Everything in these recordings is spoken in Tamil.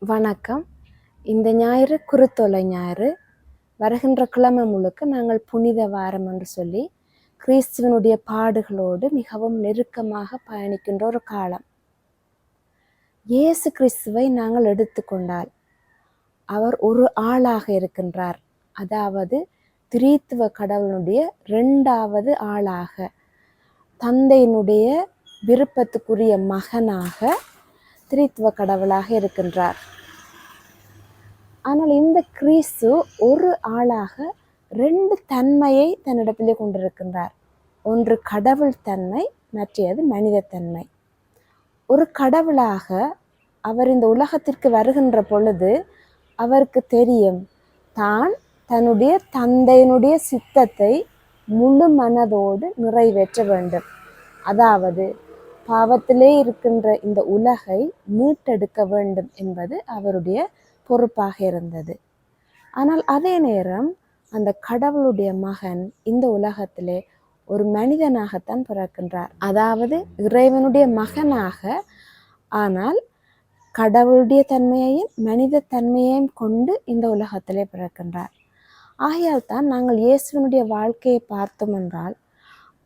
வணக்கம். இந்த ஞாயிறு குருத்தோலை ஞாயிறு. வருகின்ற கிழமை முழுக்க நாங்கள் புனித வாரம் என்று சொல்லி கிறிஸ்துவனுடைய பாடுகளோடு மிகவும் நெருக்கமாக பயணிக்கின்ற ஒரு காலம். இயேசு கிறிஸ்துவை நாங்கள் எடுத்துக்கொண்டால் அவர் ஒரு ஆளாக இருக்கின்றார். அதாவது திரித்துவ கடவுளுடைய இரண்டாவது ஆளாக, தந்தையினுடைய விருப்பத்துக்குரிய மகனாக திரித்துவ கடவுளாக இருக்கின்றார். ஆனால் இந்த கிறிஸ்து ஒரு ஆளாக ரெண்டு தன்மையை தன்னிடத்திலே கொண்டிருக்கின்றார். ஒன்று கடவுள் தன்மை, மற்றது மனித தன்மை. ஒரு கடவுளாக அவர் இந்த உலகத்திற்கு வருகின்ற பொழுது அவருக்கு தெரியும் தான் தன்னுடைய தந்தையினுடைய சித்தத்தை முழு மனதோடு நிறைவேற்ற வேண்டும். அதாவது பாவத்திலே இருக்கின்ற இந்த உலகை மீட்டெடுக்க வேண்டும் என்பது அவருடைய பொறுப்பாக இருந்தது. ஆனால் அதே நேரம் அந்த கடவுளுடைய மகன் இந்த உலகத்திலே ஒரு மனிதனாகத்தான் பிறக்கின்றார். அதாவது இறைவனுடைய மகனாக, ஆனால் கடவுளுடைய தன்மையையும் மனித தன்மையையும் கொண்டு இந்த உலகத்திலே பிறக்கின்றார். ஆகையால் தான் நாங்கள் இயேசுவனுடைய வாழ்க்கையை பார்த்தோம் என்றால்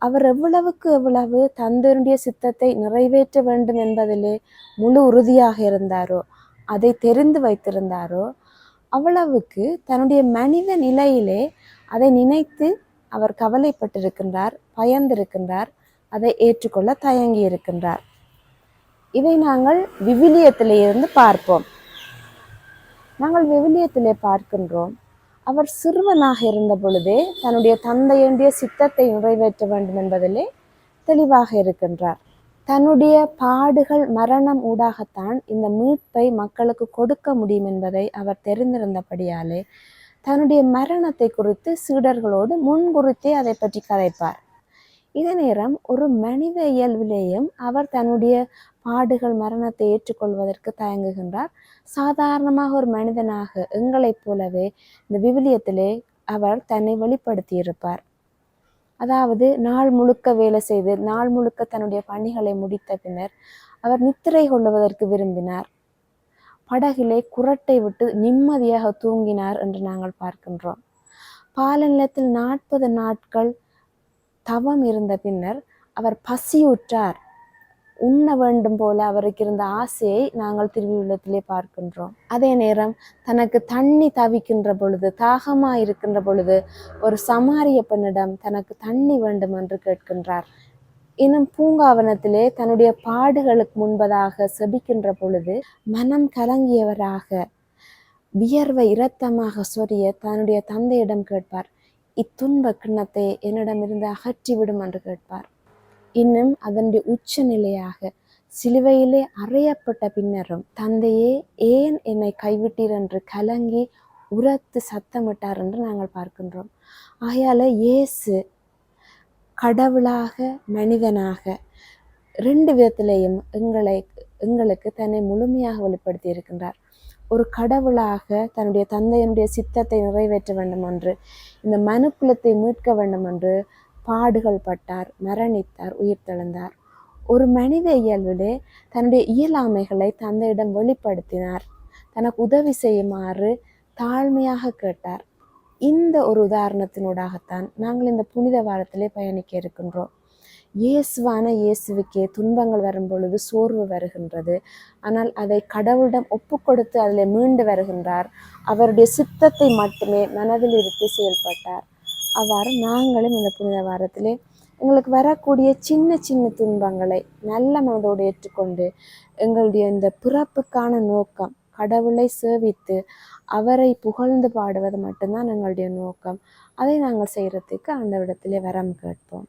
அவர் எவ்வளவு தந்தையினுடைய சித்தத்தை நிறைவேற்ற வேண்டும் என்பதிலே முழு உறுதியாக இருந்தாரோ, அதை தெரிந்து வைத்திருந்தாரோ, அவ்வளவுக்கு தன்னுடைய மனித நிலையிலே அதை நினைத்து அவர் கவலைப்பட்டிருக்கின்றார், பயந்திருக்கின்றார், அதை ஏற்றுக்கொள்ள தயங்கி இருக்கின்றார். இதை நாங்கள் விவிலியத்திலே இருந்து பார்ப்போம். நாங்கள் விவிலியத்திலே பார்க்கின்றோம், அவர் சிறுவனாக இருந்த பொழுதே தன்னுடைய தந்தையுடைய சித்தத்தை நிறைவேற்ற வேண்டும் என்பதிலே தெளிவாக இருக்கின்றார். தன்னுடைய பாடுகள் மரணம் ஊடாகத்தான் இந்த மீட்பை மக்களுக்கு கொடுக்க முடியும் என்பதை அவர் தெரிந்திருந்தபடியாலே தன்னுடைய மரணத்தை குறித்து சீடர்களோடு முன்குறித்தே அதை பற்றி கதைப்பார். இதே நேரம் ஒரு மனித இயல்பிலேயும் அவர் தன்னுடைய பாடுகள் மரணத்தை ஏற்றுக்கொள்வதற்கு தயங்குகின்றார். சாதாரணமாக ஒரு மனிதனாக எங்களைப் போலவே இந்த விவிலியத்திலே அவர் தன்னை வெளிப்படுத்தி இருப்பார். அதாவது நாள் முழுக்க வேலை செய்து நாள் முழுக்க தன்னுடைய பணிகளை முடித்த பின்னர் அவர் நித்திரை கொள்ளுவதற்கு விரும்பினார். படகிலே குறட்டை விட்டு நிம்மதியாக தூங்கினார் என்று நாங்கள் பார்க்கின்றோம். பாலநிலத்தில் 40 நாட்கள் தவம் இருந்த பின்னர் அவர் பசியுற்றார். உண்ண வேண்டும் போல அவருக்கு இருந்த ஆசையை நாங்கள் திருவிழத்திலே பார்க்கின்றோம். அதே நேரம் தனக்கு தண்ணி தவிக்கின்ற பொழுது, தாகமாக இருக்கின்ற பொழுது ஒரு சமாரிய பெண்ணிடம் தனக்கு தண்ணி வேண்டும் என்று கேட்கின்றார். இன்னும் பூங்காவனத்திலே தன்னுடைய பாடுகளுக்கு முன்பதாக செபிக்கின்ற பொழுது மனம் கலங்கியவராக வியர்வை இரத்தமாக சொரிய தன்னுடைய தந்தையிடம் கேட்பார், இத்துன்ப கிண்ணத்தை என்னிடமிருந்து அகற்றிவிடும் என்று கேட்பார். இன்னும் அதனுடைய உச்ச நிலையாக சிலுவையிலே அறையப்பட்ட பின்னரும் தந்தையே ஏன் என்னை கைவிட்டீர் என்று கலங்கி உரத்து சத்தமிட்டார் என்று நாங்கள் பார்க்கின்றோம். ஆகையால இயேசு கடவுளாக மனிதனாக ரெண்டு விதத்திலேயும் எங்களுக்கு தன்னை முழுமையாக வெளிப்படுத்தி இருக்கின்றார். ஒரு கடவுளாக தன்னுடைய தந்தையினுடைய சித்தத்தை நிறைவேற்ற வேண்டும் என்று, இந்த மனுக்குலத்தை மீட்க வேண்டும் என்று பாடுகள் பட்டார், மரணித்தார், உயிர் தெழுந்தார். ஒரு மனித இயல்பிலே தன்னுடைய இயலாமைகளை தந்தையிடம் வெளிப்படுத்தினார். தனக்கு உதவி செய்யுமாறு தாழ்மையாக கேட்டார். இந்த ஒரு உதாரணத்தினூடாகத்தான் நாங்கள் இந்த புனித வாரத்திலே பயணிக்க இருக்கின்றோம். இயேசுவுக்கே துன்பங்கள் வரும் பொழுது சோர்வு வருகின்றது. ஆனால் அதை கடவுளிடம் ஒப்பு கொடுத்து அதில் மீண்டு வருகின்றார். அவருடைய சித்தத்தை மட்டுமே மனதில் இருத்தி செயல்பட்டார். அவ்வாறு நாங்களும் இந்த புனித வாரத்திலே எங்களுக்கு வரக்கூடிய சின்ன சின்ன துன்பங்களை நல்ல மனதோடு ஏற்றுக்கொண்டு எங்களுடைய இந்த பிறப்புக்கான நோக்கம் கடவுளை சேவித்து அவரை புகழ்ந்து பாடுவது மட்டும்தான் எங்களுடைய நோக்கம். அதை நாங்கள் செய்கிறதுக்கு ஆண்டவரிடத்திலே வரம் கேட்போம்.